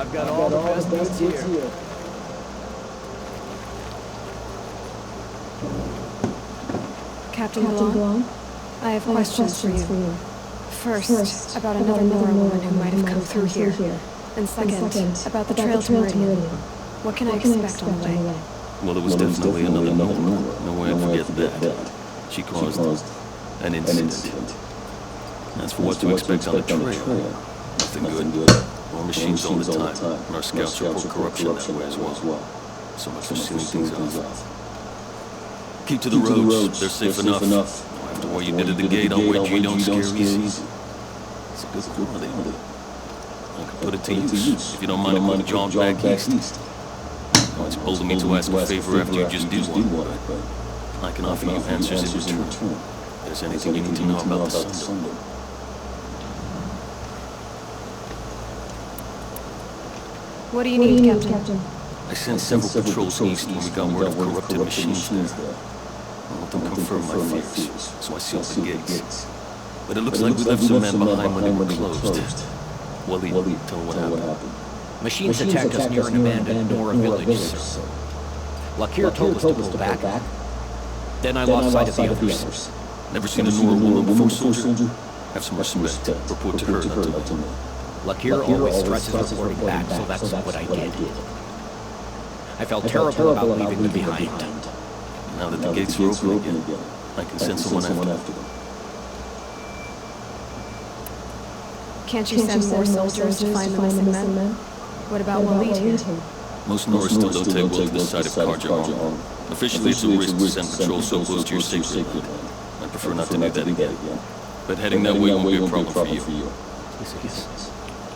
I've got all the best goods here. Captain Blanc, I have questions for you. First, about another Nora woman who might have come through here. And second, about the trail to Meridian. What can I expect on the way? Well, there was definitely another Nora. No way I'd forget that. She caused an incident. As for what to expect on the trail, nothing good. More machines all the time, and our scouts report corruption that way as well. So much for sealing things off. Keep to the roads, they're safe enough. After what you did at the gate, I'll wager you don't scare easy. It's a good quality. I can put it to use, if you don't mind a quick jaunt back east. Oh, it's bold of me to ask a favor after you just did one, but I can offer you answers in return. If there's anything you need to know about the Sundom. What do you need, Captain? I sent several patrols east when we got word of corrupted machines there. I want them to confirm my fears, so I sealed the gates. But it looks like we left some men behind when they were closed. Wally, tell them what happened. Machines attacked us near an abandoned Nora village, sir. Lakir told us to pull back. Then I lost sight of the others. Never seen a Nora woman before, soldier? Have some respect. Report to her, not to me. Lakir always stresses reporting back, so that's what I did. I felt terrible about leaving them behind. Now that the gates are open again, I can send someone after them. Can't you send more soldiers to find the missing men? What about Walid here? Most Noras still don't take well to the side of Carja. Officially, it's a risk to send patrols so close to your sacred land. I prefer not to do that again. But heading that way won't be a problem for you.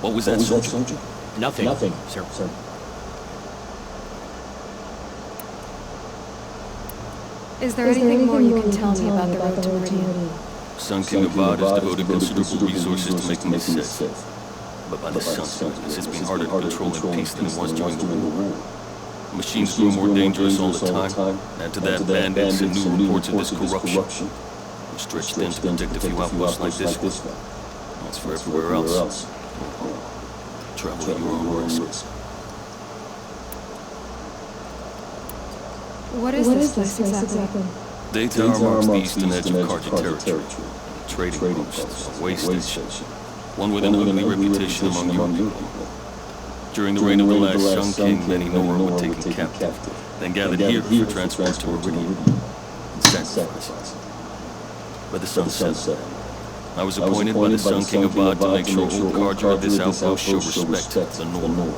What was that, soldier? Nothing, sir. Is there anything more you can tell me about the road to Meridian? Sun King Avad has devoted considerable resources to making this safe. But by the sun's goodness, it's been harder to control in peace than it was during the war. Machines grew more dangerous all the time. Add to that bandits and new reports of this corruption. We're stretched thin to protect a few outposts like this one. That's for everywhere else. Travel at your own risk. What is this place exactly? Daytar marks the eastern edge of Carja territory. Trading post, a way station. One with an ugly reputation among your people. During the reign of the last Sun King, many Nora were taken captive, then gathered here for transport to Meridian and sacrificed. But the sun set. I was appointed by the Sun King Avad to make sure all Carja of this outpost show respect to the Nora.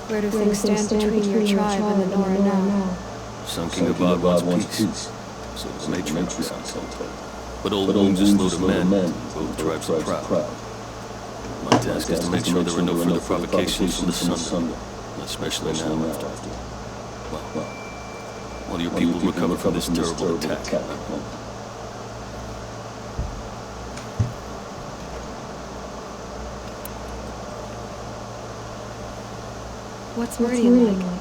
Where do things stand between your tribe and the Nora now? Sun King Avad wants peace, so the matriarchs I'm told. But old wounds are slow to mend, both tribes are proud. My task is to make sure there are no further provocations from the Sundom, especially now after. Well, while your people recover from this terrible attack. What's Meridian like?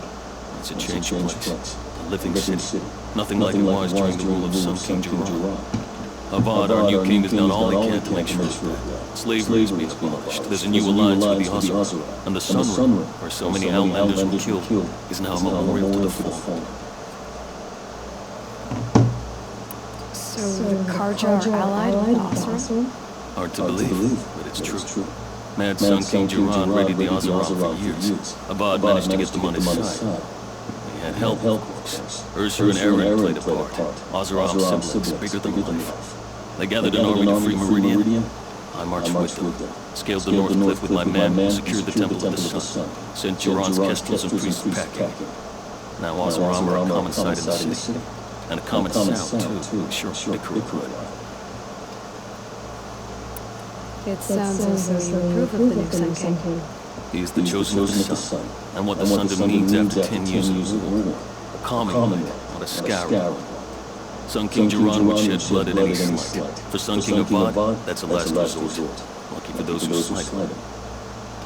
It's a changed place, a living city. Nothing like it was during the rule of Sun King Jiran. Avad, our new king, has done all he can to make sure of that. Slavery is being abolished. There's a new alliance with the Ozara. And the Sun Ring, where so many Outlanders were killed, is now a memorial to the fallen. So the Carja are allied with Ozra? Hard to believe, but it's true. Mad Sun King Jiran raided the Ozara for years. Avad managed to get them on his side. He had help, of course. Ursur and Eren played a part. Ozaram siblings, bigger than life. They gathered an army to free Meridian. I marched with them. Scaled the North Cliff with my men, secured the Temple of the Sun. Sent Jiran's kestrels and priests packing. Now Ozaram are a common sight in the city. And a common sound, too. Sure, bicker would. It sounds as though you approve of the new Sun King. He is the chosen of the Sun, and what the Sundom needs after 10 years of war. A calming one, not a scouring one. Sun King Jiran would shed blood at any slight. For Sun King Avad, that's a last resort. Lucky for those who slight him.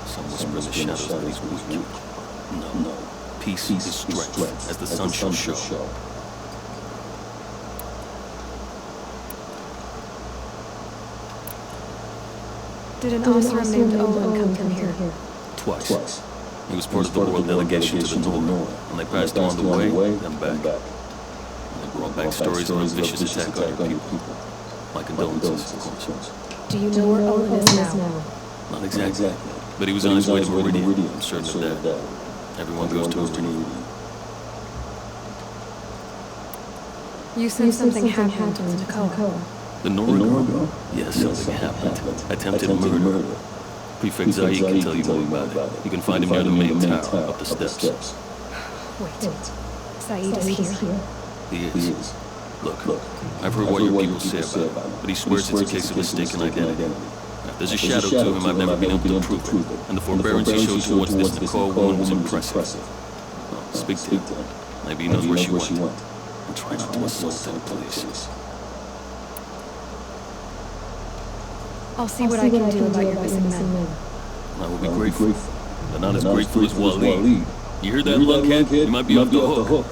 Some whisper in the shadows that he's weak. No. Peace is strength, as the sun shall show. Did an Ozra named Olin come from here? Twice. He was part of the royal delegation to the north, and they passed on the way, then back. They brought back stories of a vicious attack on your people. My condolences, of course. Do you know where Owen is now? Not exactly, but he was on his way to Meridian. I'm certain of that. Everyone goes to Meridian. You said something happened to Nakoa. The Nora girl? Yes, something happened. Attempted murder. Prefect Zaid can tell you more about it. You can find him near the main tower, up the steps. Wait. Saeed is here? He is. Look, I've heard what your people say about him, but he swears it's a case of mistaken identity. Now, there's a shadow to him I've never been able to prove it, and the forbearance he showed towards this Nakoa woman was impressive. Well, speak to him. Maybe he knows where she went. And try not to assault him, please. I'll see what I can do about your missing men. I will be grateful, but not as grateful as Waleed. You hear that, lunkhead? You might be off the hook.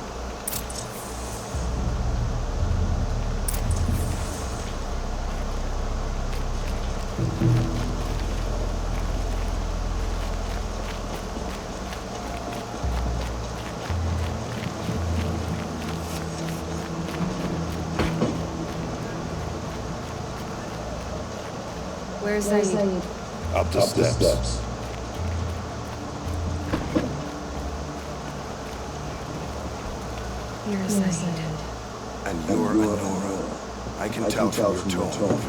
Where's Saeed? Up the steps. You're Saeed. And you're Nora. I can tell from your tone.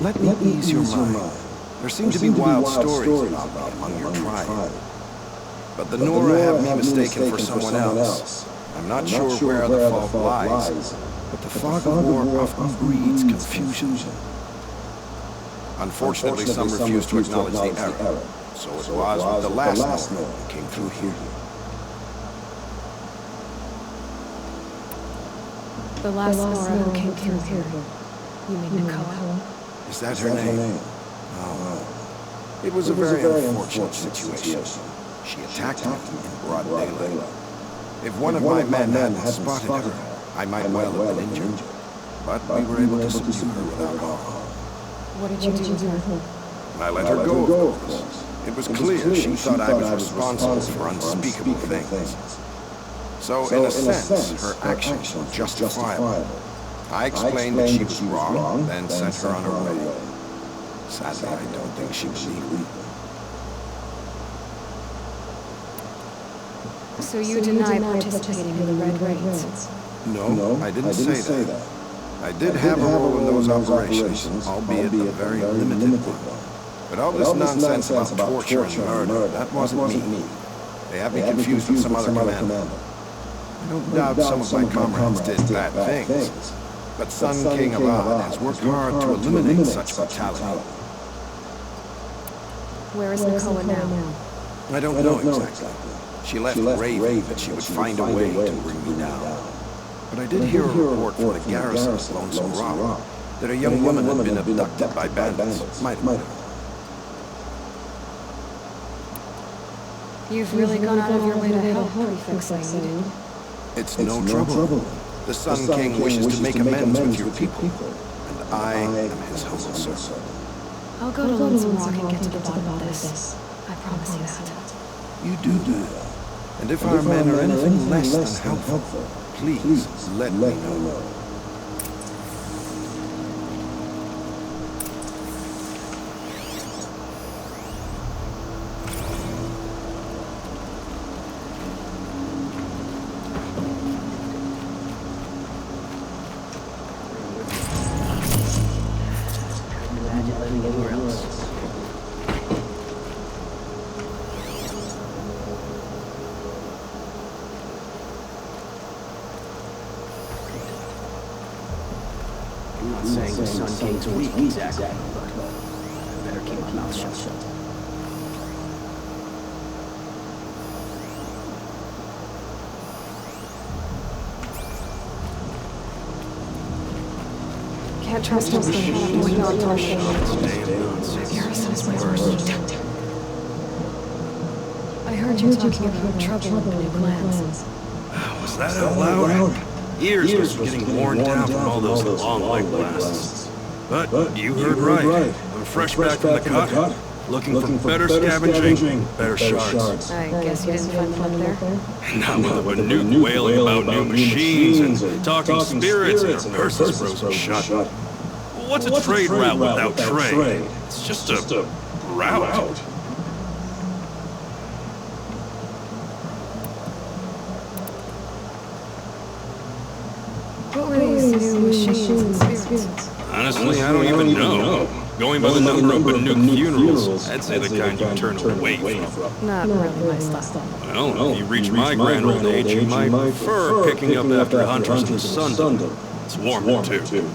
Let me ease your mind. There seem to be wild stories about me among your tribe. But the Nora have me mistaken for someone else. I'm not sure where the fault lies, but the fog of war often breeds confusion. Unfortunately, some refuse to acknowledge the error. So it was with the last Nora who came through here. The last Nora who came through here. You mean Nakoa? Is that her name? No. It was a very unfortunate situation. She attacked me in broad daylight. If one of my men hadn't spotted her, I might well have been injured. But we were able to subdue her without harm. What did you do with her? I let her go, of course. It was clear she thought I was responsible for unspeakable things. So, in a sense, her actions were justifiable. I explained that she was wrong, then sent her on her way. Sadly, I don't think she believed me. So you deny participating in the Red Raids? No, I didn't say that. I did have a role in those operations, albeit a very limited one. But all this nonsense about torture and murder, that wasn't me. They have me confused with some other commander. I don't doubt some of my comrades did bad things, but Sun King Avad has worked hard to eliminate such brutality. Where is Nakoa now? I don't know exactly. She left raving that she would find a way to bring me down. But I did hear a report from the garrison of Lonesome Rock that a young woman had been abducted by bandits. Might have. You've really gone out of your way to help Prefect Saeed. It's no trouble. The Sun King wishes to make amends with your people, and I am his humble servant. I'll go to Lonesome Rock and get to the bottom of this. I promise you that. You do that. And if our men are anything less than helpful, please let me know. I'm not saying the Sun King's weak exactly, but I better keep my mouth shut. Can't trust us. We are partial. Garrison is my worst. I heard you talking about trouble in the new clans. Was that out loud? Ears must be getting worn down from all those long leg blasts. But you heard right. I'm fresh back from the cut. Looking for better scavenging, better shards. I guess you didn't find them up there? Not with a Banuk wailing about new machines and talking spirits and her purse is frozen shut. What's a trade route without trade? It's just a route. What were these new machines and spirits? Honestly, I don't even know. Going by the number of Banuk funerals, I'd say the kind you turn away from. Not really my style. Well, if you reach my grand old age, you might prefer picking up after hunters in the Sundom. It's warmer, too.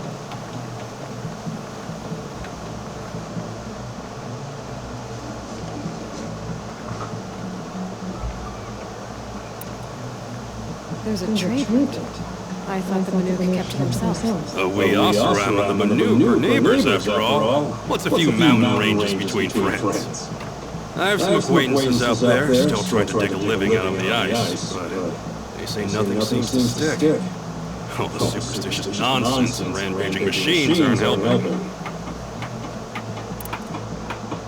There's a trade route. I thought the Banuk kept to themselves. We Oseram and the Banuk are neighbors, after all. What's a few mountain ranges between friends? I have some acquaintances out there still trying to dig a living out of the ice, but they say nothing seems to stick. All the superstitious nonsense and rampaging machines aren't helping.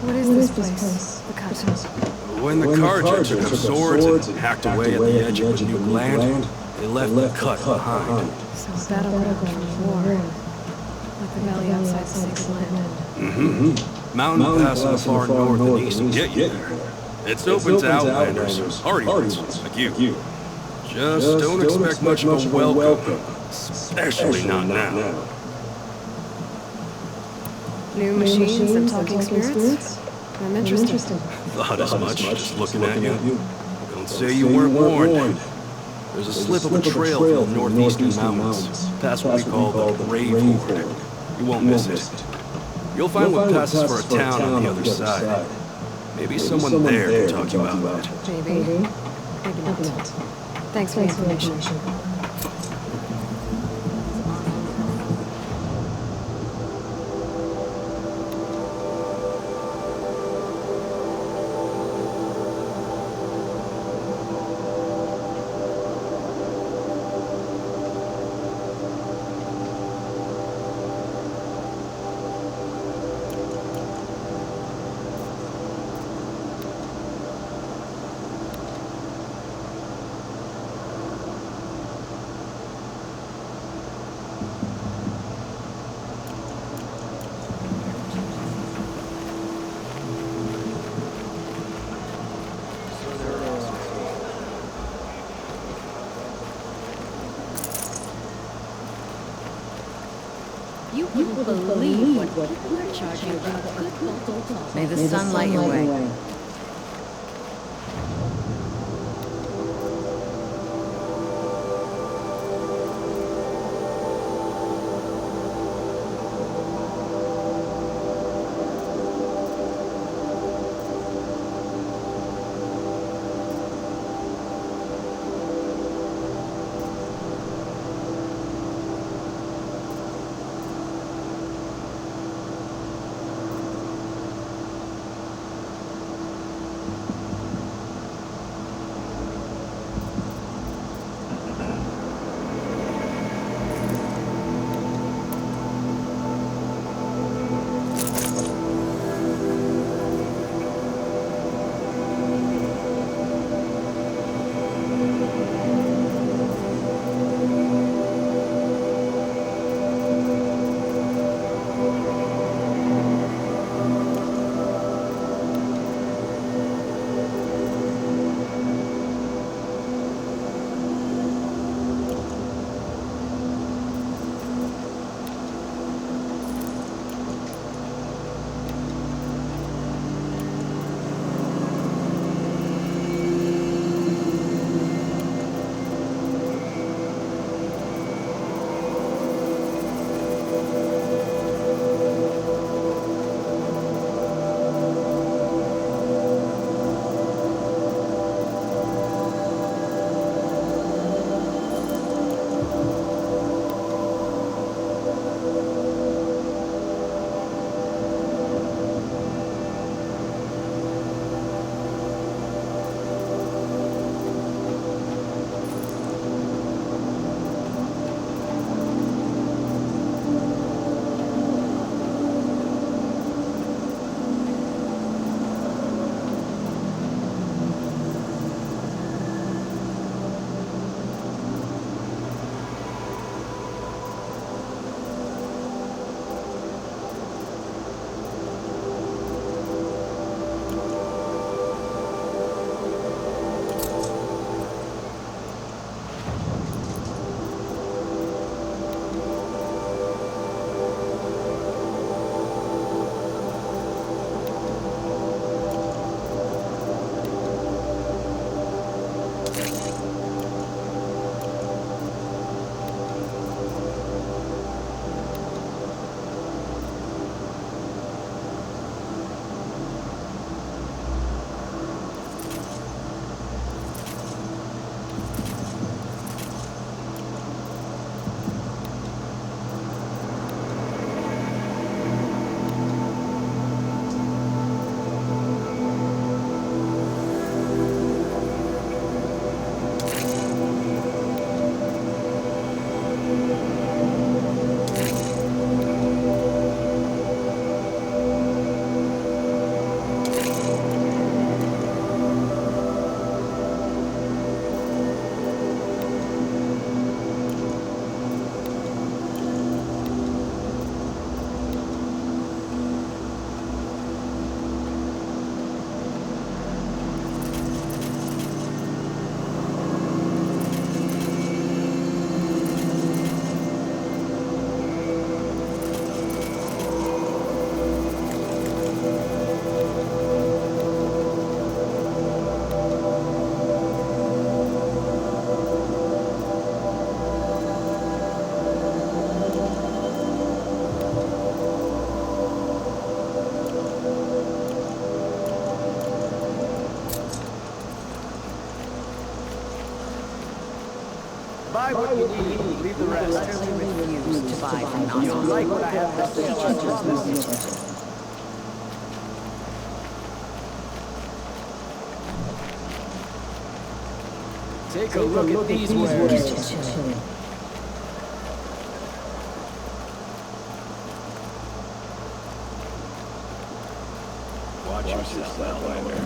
What is this place? The cut. When the Karja took up swords and hacked away at the edge of Banuk land, they left the cut behind. So a battleground from war. Like the valley outside the Sacred Land. Mountain pass in the far north and east and get you there. It's open to outlanders, hardy ones like you. Just don't expect much of a welcome, especially not now. New machines and talking spirits? I'm interested. Thought as much just looking at you. Don't say you weren't warned. There's a slip of a trail from the northeastern mountains, past what we call the Grave Horde. You won't miss it. You'll find what passes for a town on the other side. Maybe someone there can talk you out of it. Maybe. Maybe not. Thanks for the information. You wouldn't believe what people are charging for a good bottle. May the sun light your way. Buy what you need, leave the rest. Utterly refuse to buy from Nazis. Like what I have to say, I promise. Take a look at these wares. Watch yourself, Outlander.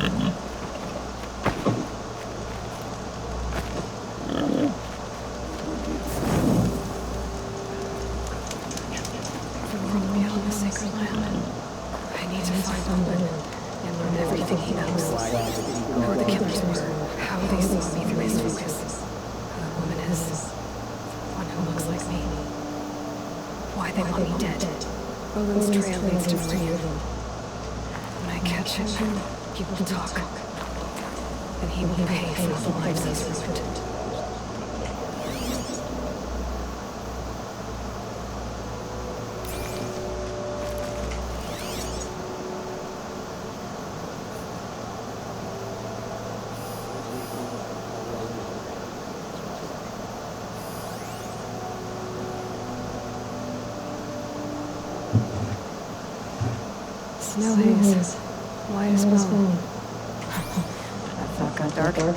The world beyond the sacred land. I need to find Owen and learn everything he knows. Who the killers were, how they saw me through his focus. Who the woman is. One who looks like me. Why they want me dead. Owen's trail leads to Meridian. When I catch him, he will talk. And he will pay for all the lives he's ruined. Snow haze. White as bone. That thought got dark.